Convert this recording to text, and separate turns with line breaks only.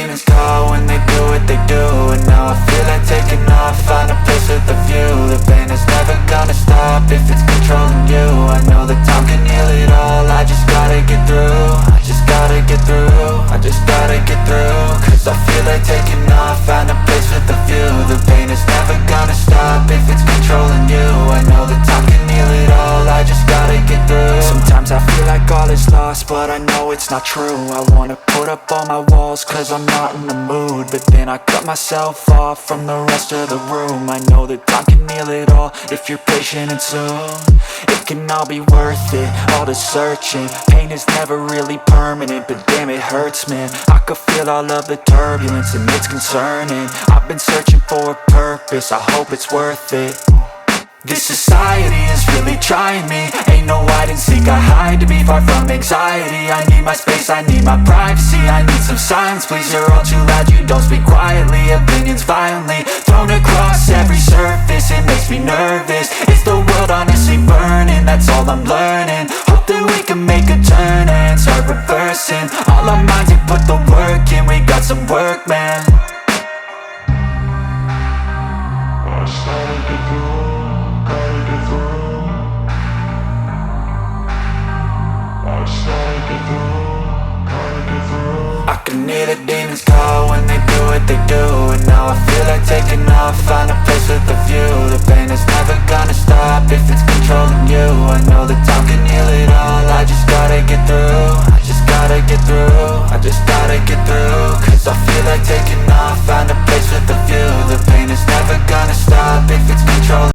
pain is gone when they do what they do. And now I feel like taking off, find a place with a view. The pain is never gonna stop if it's controlling you. I know that time can heal it all, I just gotta get through. I just gotta get through, I just gotta get through. Cause I feel like taking off, find a place with a view. The pain is never gonna stop if it's controlling you. I know that time can heal it all, I just gotta get through. Sometimes I feel like all is lost, but I know it's not true. I wanna put up all my walls cause I'm not in the mood, but then I cut myself off from the rest of the room. I know that time can heal it all if you're patient and soon. It can all be worth it, all the searching. Pain is never really permanent, but damn it hurts, man. I could feel all of the turbulence and it's concerning. I've been searching for a purpose, I hope it's worth it. This society is really trying me. Ain't no hide and seek, I hide to be far from anxiety. I need my space, I need my privacy. I need some silence, please, you're all too loud. You don't speak quietly